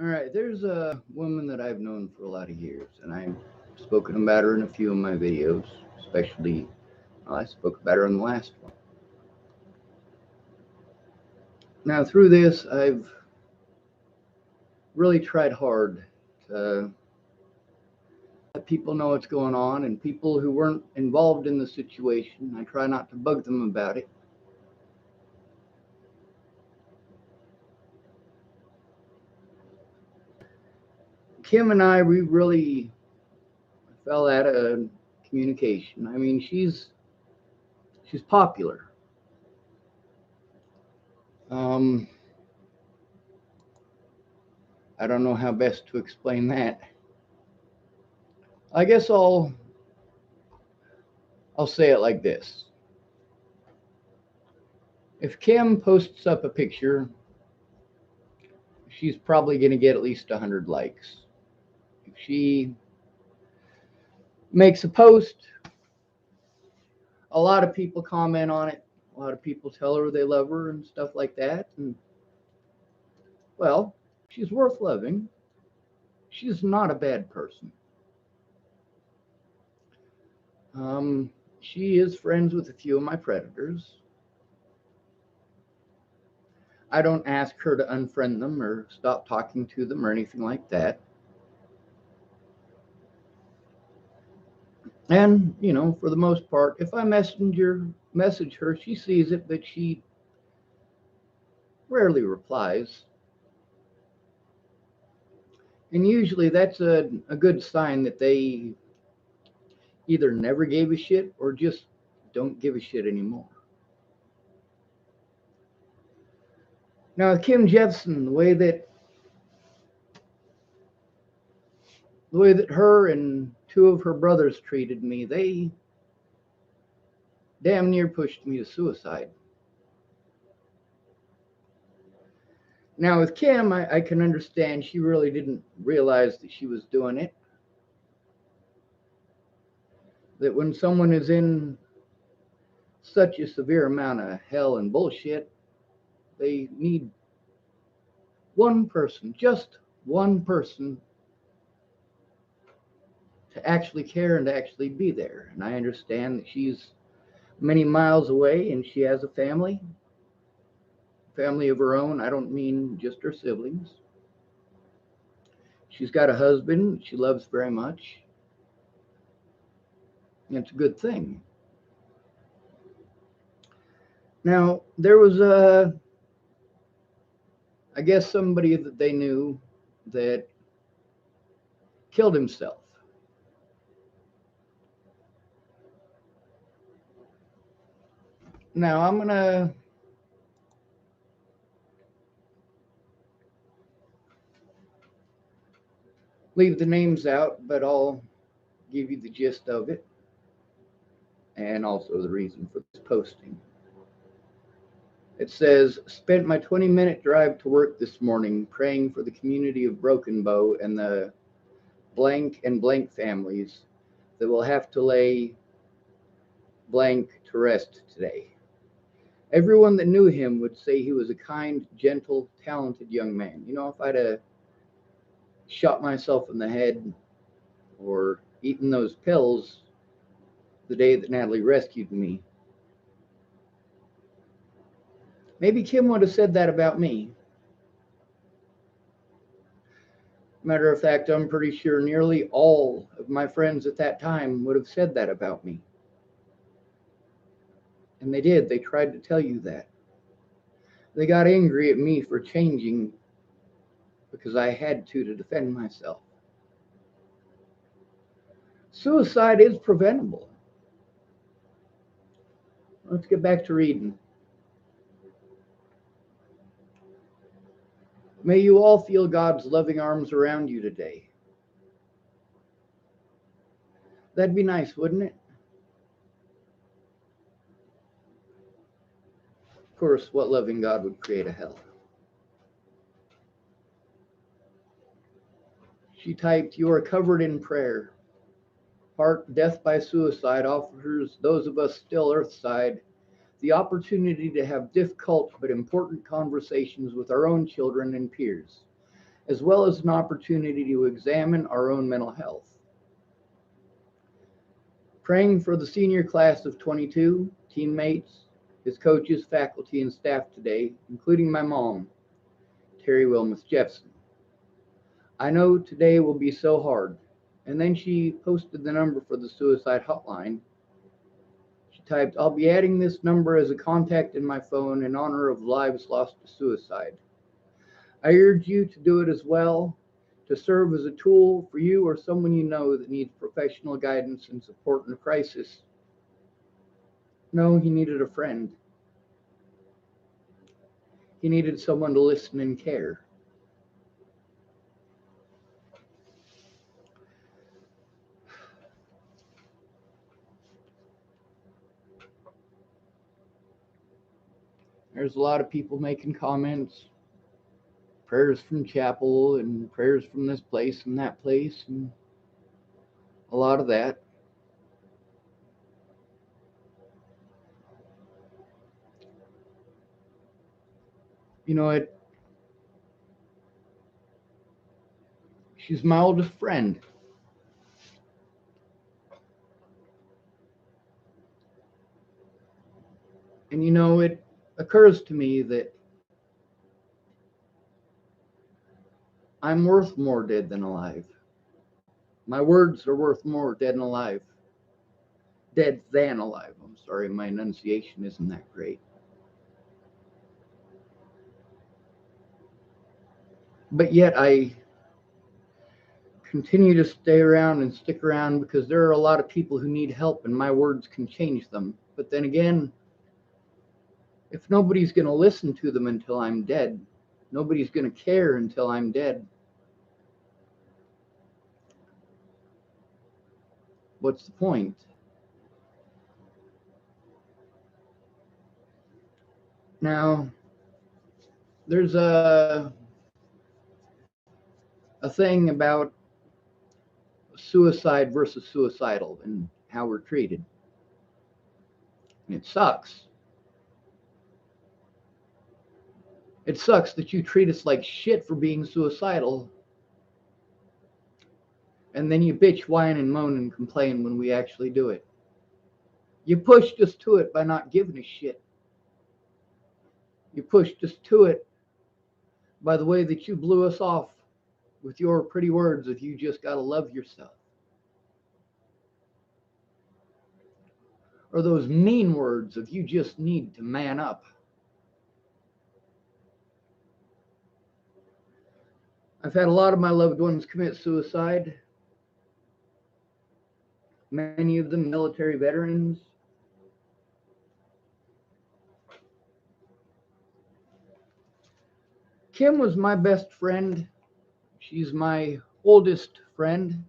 All right, there's a woman that I've known for a lot of years, and I've spoken about her in a few of my videos, especially I spoke about her in the last one. Now, through this, I've really tried hard to let people know what's going on, and people who weren't involved in the situation, I try not to bug them about it. Kim and I, we really fell out of communication. I mean, she's popular. Um, I don't know how best to explain that. I guess I'll say it like this. If Kim posts up a picture, she's probably going to get at least 100 likes. If she makes a post, a lot of people comment on it. A lot of people tell her they love her and stuff like that. And well, she's worth loving. She's not a bad person. She is friends with a few of my predators. I don't ask her to unfriend them or stop talking to them or anything like that. And, for the most part, if I message her, she sees it, but she rarely replies. And usually that's a good sign that they either never gave a shit or just don't give a shit anymore. Now, Kim Jepsen, the way that her and two of her brothers treated me, they damn near pushed me to suicide. Now, with Kim, I can understand she really didn't realize that she was doing it. That when someone is in such a severe amount of hell and bullshit, they need one person, just one person, to actually care and to actually be there. And I understand that she's many miles away and she has a family of her own. I don't mean just her siblings. She's got a husband she loves very much. And it's a good thing. Now, there was I guess somebody that they knew that killed himself. Now, I'm going to leave the names out, but I'll give you the gist of it and also the reason for this posting. It says, spent my 20-minute drive to work this morning praying for the community of Broken Bow and the blank and blank families that will have to lay blank to rest today. Everyone that knew him would say he was a kind, gentle, talented young man. If I'd have shot myself in the head or eaten those pills the day that Natalie rescued me, maybe Kim would have said that about me. Matter of fact, I'm pretty sure nearly all of my friends at that time would have said that about me. And they did. They tried to tell you that. They got angry at me for changing because I had to defend myself. Suicide is preventable. Let's get back to reading. May you all feel God's loving arms around you today. That'd be nice, wouldn't it? Of course, what loving God would create a hell? She typed, you are covered in prayer. Death by suicide offers those of us still earthside the opportunity to have difficult but important conversations with our own children and peers. as well as an opportunity to examine our own mental health. Praying for the senior class of 22, teammates, his coaches, faculty, and staff today, including my mom, Terry Wilmuth Jepsen. I know today will be so hard. And then she posted the number for the suicide hotline. She typed, I'll be adding this number as a contact in my phone in honor of lives lost to suicide. I urge you to do it as well, to serve as a tool for you or someone you know that needs professional guidance and support in a crisis. No, he needed a friend. He needed someone to listen and care. There's a lot of people making comments, prayers from chapel and prayers from this place and that place, and a lot of that. You know, she's my oldest friend. And you know, it occurs to me that I'm worth more dead than alive. My words are worth more dead than alive. Dead than alive. I'm sorry, my enunciation isn't that great. But yet I continue to stay around and stick around because there are a lot of people who need help and my words can change them. But then again, if nobody's going to listen to them until I'm dead, nobody's going to care until I'm dead, what's the point? Now, there's a thing about suicide versus suicidal and how we're treated. And it sucks. It sucks that you treat us like shit for being suicidal, and then you bitch, whine, and moan and complain when we actually do it. You pushed us to it by not giving a shit. You pushed us to it by the way that you blew us off with your pretty words of you just gotta love yourself. Or those mean words of you just need to man up. I've had a lot of my loved ones commit suicide, many of them military veterans. Kim was my best friend. She's my oldest friend.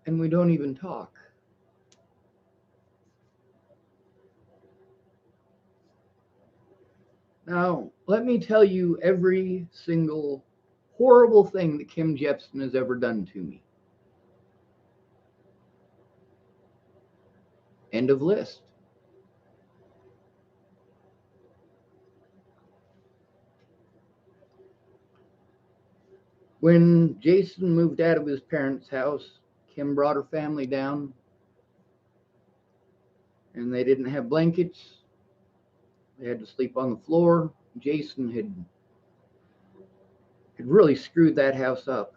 And we don't even talk. Now, let me tell you every single horrible thing that Kim Jepsen has ever done to me. End of list. When Jason moved out of his parents' house, Kim brought her family down, and they didn't have blankets. They had to sleep on the floor. Jason had really screwed that house up.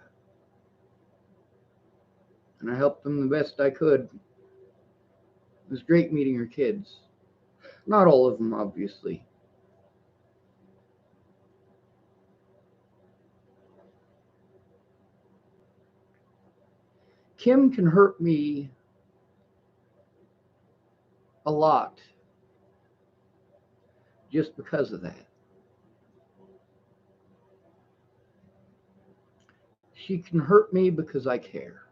And I helped them the best I could. It was great meeting her kids. Not all of them, obviously. Kim can hurt me a lot just because of that. She can hurt me because I care.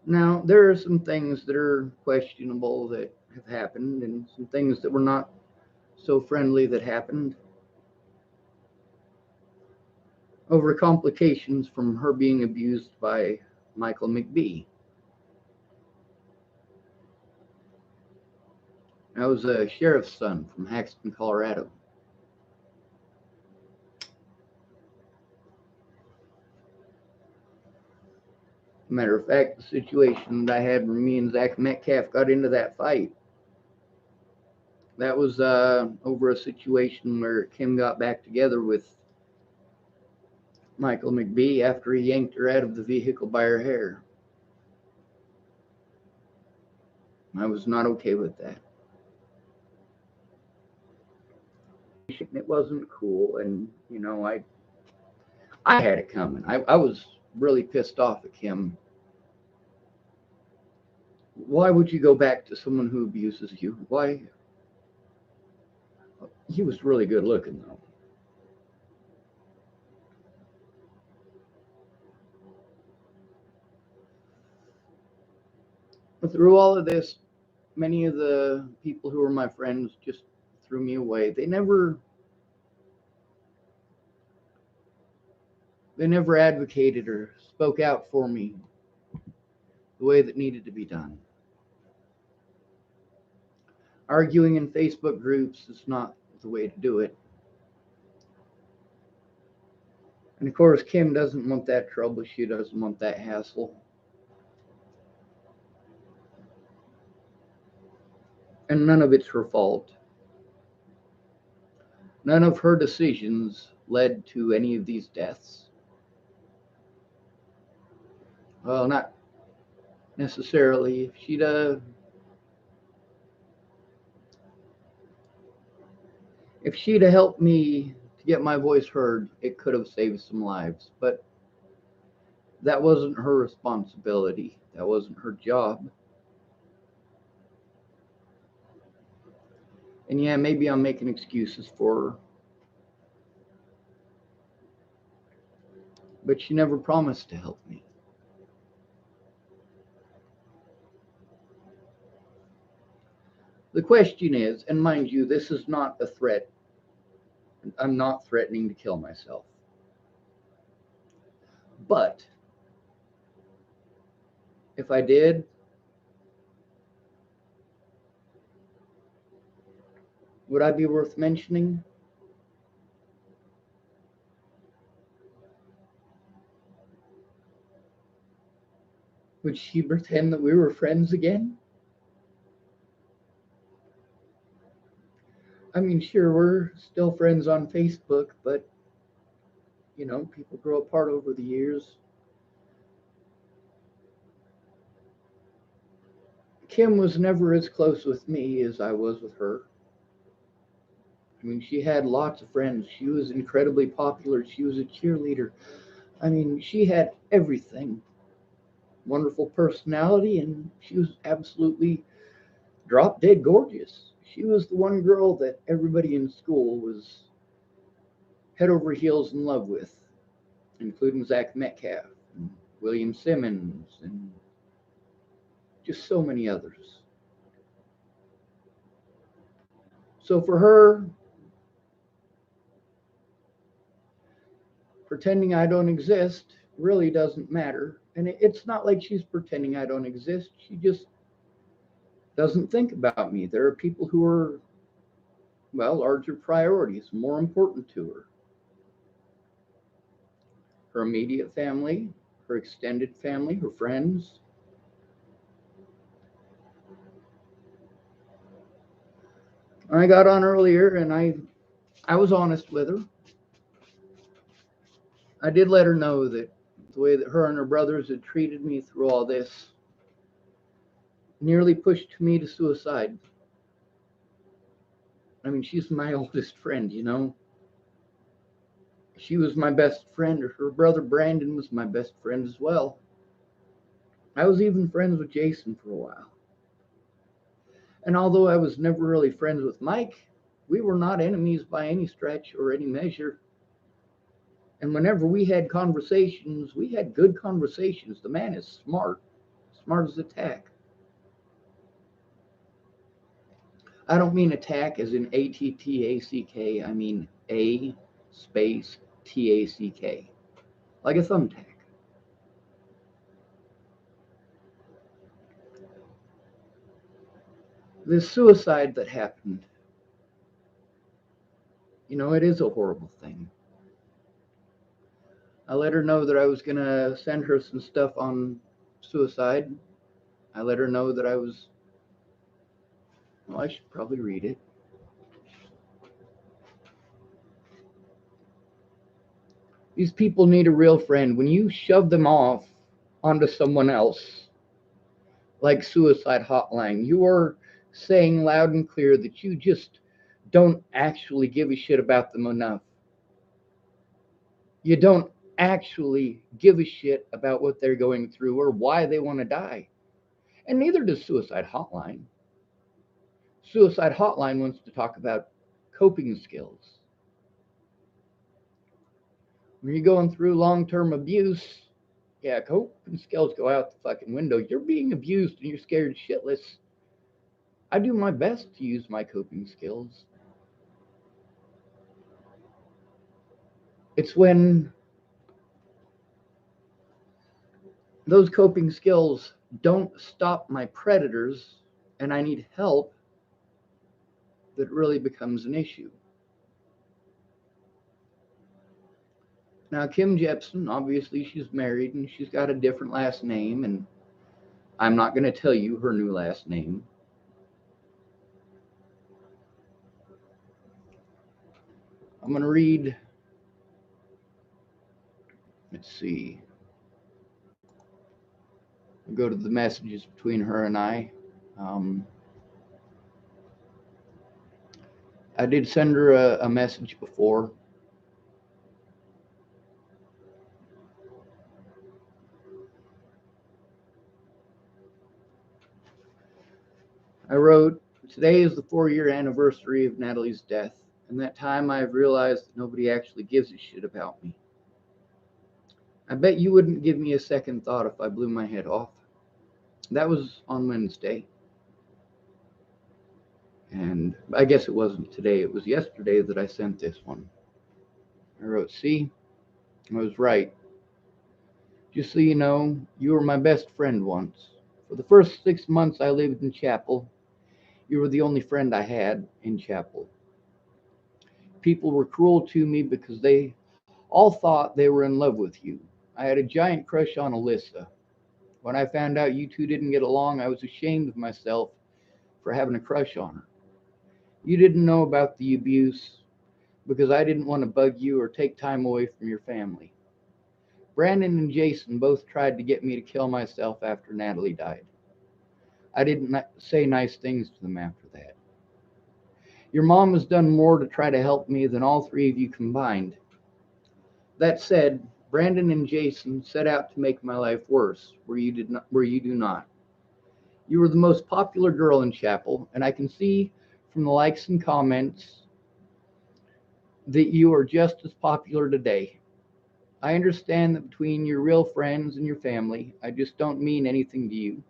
Now, there are some things that are questionable that have happened and some things that were not so friendly that happened over complications from her being abused by Michael McBee. I was a sheriff's son from Haxton, Colorado. Matter of fact, the situation that I had when me and Zach Metcalf got into that fight, that was over a situation where Kim got back together with Michael McBee after he yanked her out of the vehicle by her hair. I was not okay with that. It wasn't cool, and I had it coming. I was really pissed off at Kim. Why would you go back to someone who abuses you? Why? He was really good looking, though. But through all of this, many of the people who were my friends just threw me away. They never advocated or spoke out for me the way that needed to be done. Arguing in Facebook groups is not the way to do it. And of course, Kim doesn't want that trouble. She doesn't want that hassle. And none of it's her fault. None of her decisions led to any of these deaths. Well, not necessarily. If she'd have helped me to get my voice heard, it could have saved some lives. But that wasn't her responsibility. That wasn't her job. And yeah, maybe I'm making excuses for her. But she never promised to help me. The question is, and mind you, this is not a threat. I'm not threatening to kill myself. But if I did, would I be worth mentioning? Would she pretend that we were friends again? I mean, sure, we're still friends on Facebook, but people grow apart over the years. Kim was never as close with me as I was with her. I mean, she had lots of friends. She was incredibly popular. She was a cheerleader. I mean, she had everything. Wonderful personality, and she was absolutely drop dead gorgeous. She was the one girl that everybody in school was head over heels in love with, including Zach Metcalf, and William Simmons, and just so many others. So for her, pretending I don't exist really doesn't matter. And it's not like she's pretending I don't exist. She just doesn't think about me. There are people who are, well, larger priorities, more important to her. Her immediate family, her extended family, her friends. I got on earlier and I was honest with her. I did let her know that the way that her and her brothers had treated me through all this nearly pushed me to suicide. I mean, she's my oldest friend. She was my best friend. Her brother Brandon was my best friend as well. I was even friends with Jason for a while. And although I was never really friends with Mike, we were not enemies by any stretch or any measure. And whenever we had conversations, we had good conversations. The man is smart, smart as a tack. I don't mean attack as in ATTACK. I mean A space TACK, like a thumbtack. This suicide that happened, it is a horrible thing. I let her know that I was going to send her some stuff on suicide. I let her know that well, I should probably read it. These people need a real friend. When you shove them off onto someone else, like Suicide Hotline, you are saying loud and clear that you just don't actually give a shit about them enough. You don't actually give a shit about what they're going through or why they want to die. And neither does Suicide Hotline. Suicide Hotline wants to talk about coping skills. When you're going through long term abuse, yeah, coping skills go out the fucking window. You're being abused and you're scared shitless. I do my best to use my coping skills. It's when those coping skills don't stop my predators and I need help that really becomes an issue. Now, Kim Jepsen, obviously, she's married and she's got a different last name, and I'm not going to tell you her new last name. I'm going to read, let's see, I'll go to the messages between her and I. Um, I did send her a message before. I wrote, "Today is the 4-year anniversary of Natalie's death. In that time, I have realized that nobody actually gives a shit about me. I bet you wouldn't give me a second thought if I blew my head off." That was on Wednesday. And I guess it wasn't today, it was yesterday that I sent this one. I wrote, "See, I was right. Just so you know, you were my best friend once. For the first 6 months I lived in Chapel, you were the only friend I had in Chapel. People were cruel to me because they all thought they were in love with you. I had a giant crush on Alyssa. When I found out you two didn't get along, I was ashamed of myself for having a crush on her. You didn't know about the abuse because I didn't want to bug you or take time away from your family. Brandon and Jason both tried to get me to kill myself after Natalie died. I didn't say nice things to them after that. Your mom has done more to try to help me than all three of you combined. That said, Brandon and Jason set out to make my life worse, where you do not. You were the most popular girl in Chapel, and I can see from the likes and comments that you are just as popular today. I understand that between your real friends and your family, I just don't mean anything to you.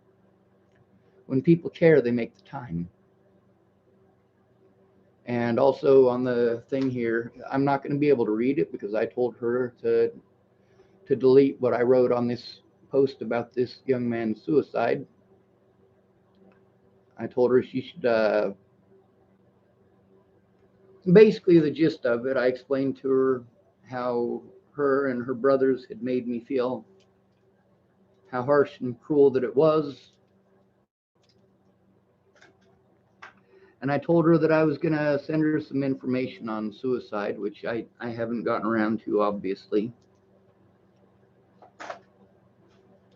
When people care, they make the time." And also on the thing here, I'm not going to be able to read it because I told her to delete what I wrote on this post about this young man's suicide. I told her she should, basically the gist of it, I explained to her how her and her brothers had made me feel, how harsh and cruel that it was. And I told her that I was going to send her some information on suicide, which I haven't gotten around to, obviously.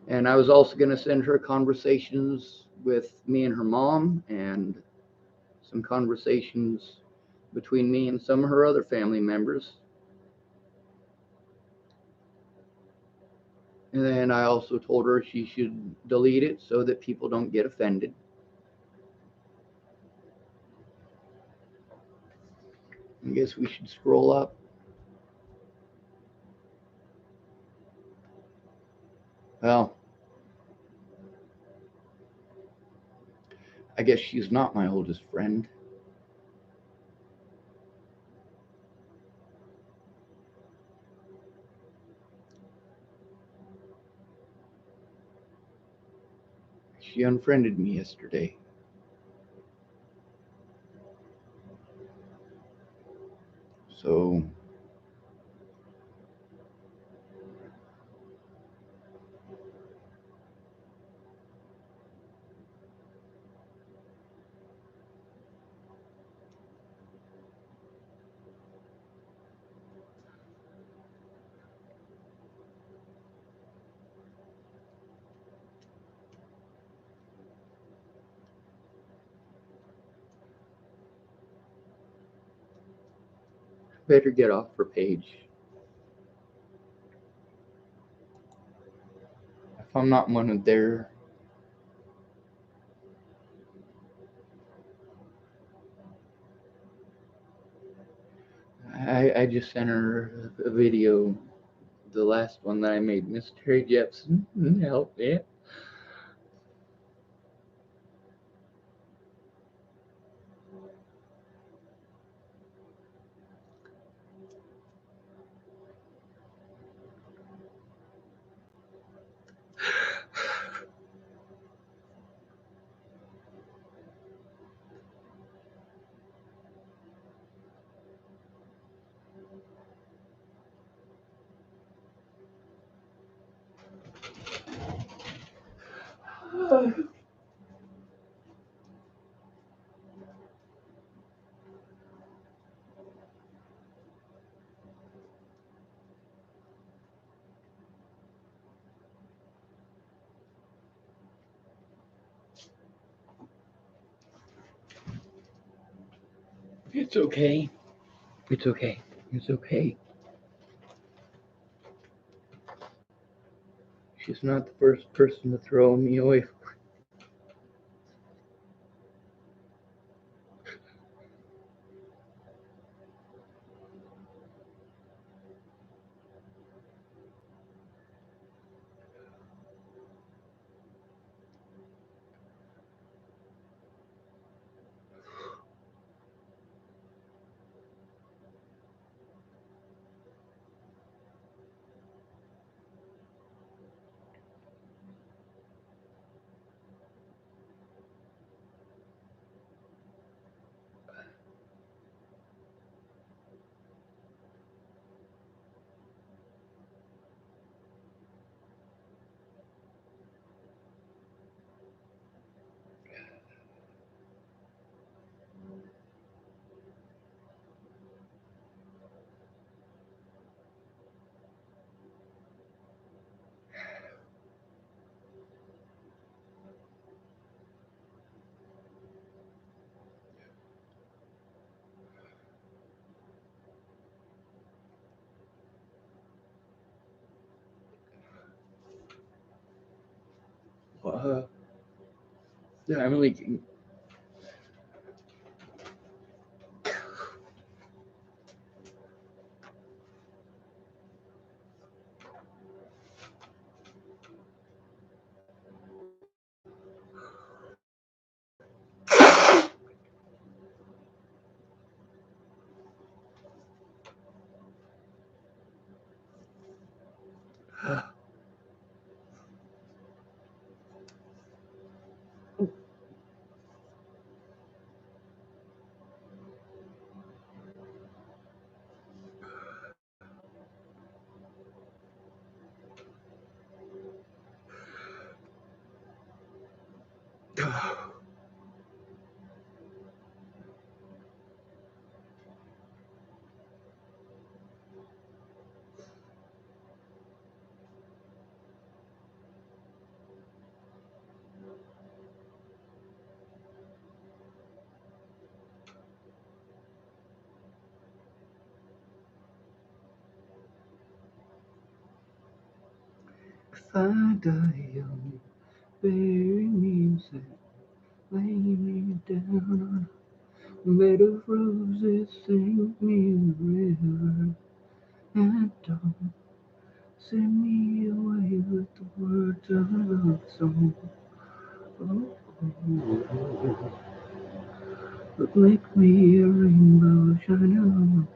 And I was also going to send her conversations with me and her mom and some conversations between me and some of her other family members. And then I also told her she should delete it so that people don't get offended. I guess we should scroll up. Well, I guess she's not my oldest friend. She unfriended me yesterday. So better get off her page. If I'm not one of their, I just sent her a video, the last one that I made, Miss Terry Jepsen. Help, yeah. It's okay. It's okay. It's okay. She's not the first person to throw me away. Uh, I'm leaking. If I die young, bury me in sand, lay me down on a bed of roses, sink me in the river, and don't send me away with the words of a love song. Oh, oh, oh. But make me a rainbow shining on.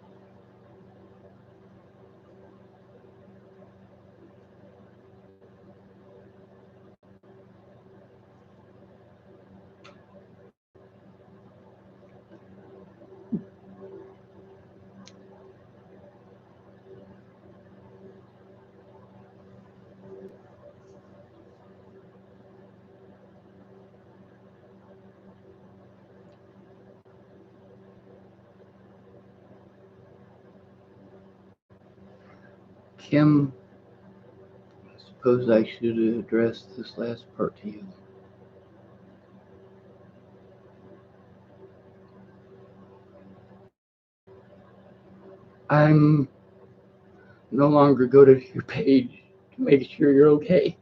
Kim, I suppose I should address this last part to you. I'm no longer go to your page to make sure you're okay.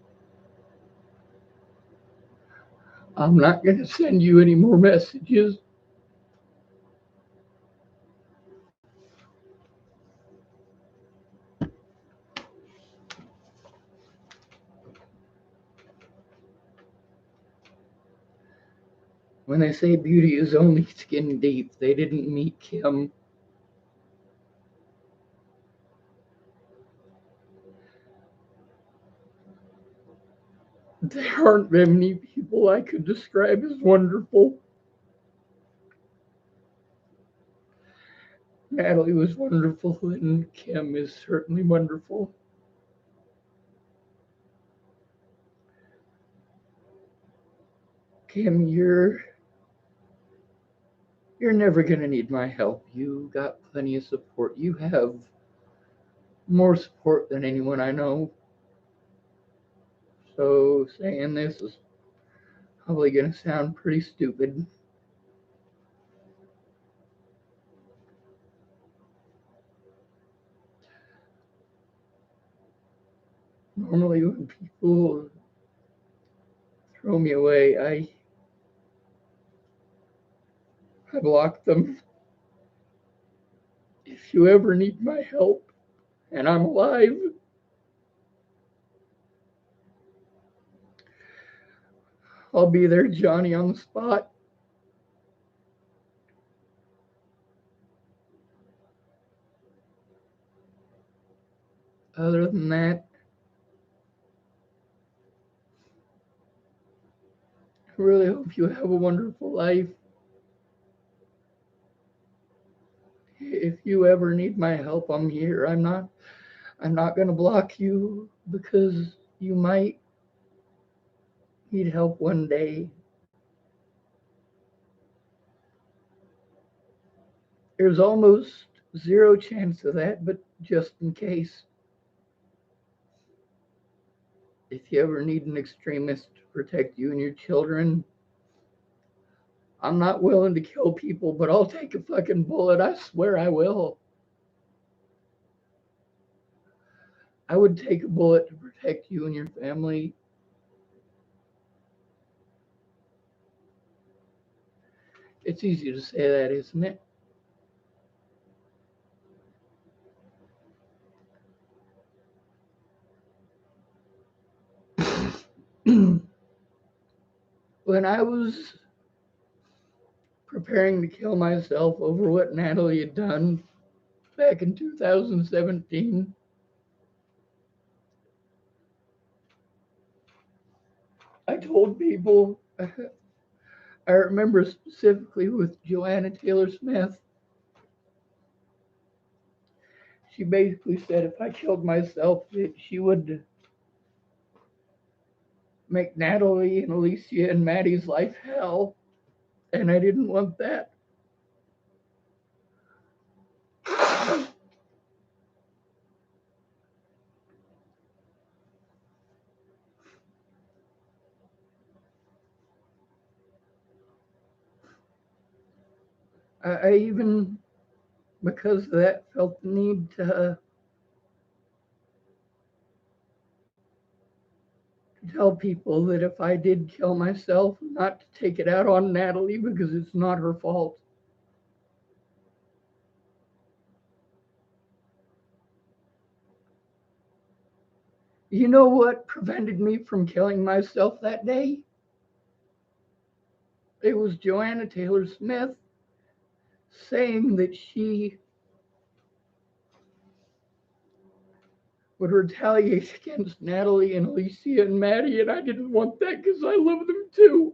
I'm not going to send you any more messages. When they say beauty is only skin deep, they didn't meet Kim. There aren't many people I could describe as wonderful. Natalie was wonderful, and Kim is certainly wonderful. Kim, you're never gonna need my help. You got plenty of support. You have more support than anyone I know. So saying this is probably gonna sound pretty stupid. Normally when people throw me away, I block them. If you ever need my help and I'm alive, I'll be there, Johnny, on the spot. Other than that, I really hope you have a wonderful life. If you ever need my help, I'm here. I'm not going to block you because you might need help one day. There's almost zero chance of that, but just in case. If you ever need an extremist to protect you and your children, I'm not willing to kill people, but I'll take a fucking bullet. I swear I will. I would take a bullet to protect you and your family. It's easy to say that, isn't it? When I was preparing to kill myself over what Natalie had done back in 2017, I told people, I remember specifically with Joanna Taylor Smith, she basically said if I killed myself, that she would make Natalie and Alicia and Maddie's life hell. And I didn't want that. I even, because of that, felt the need to tell people that if I did kill myself, not to take it out on Natalie because it's not her fault. You know what prevented me from killing myself that day? It was Joanna Taylor Smith saying that she would retaliate against Natalie and Alicia and Maddie, and I didn't want that because I love them too.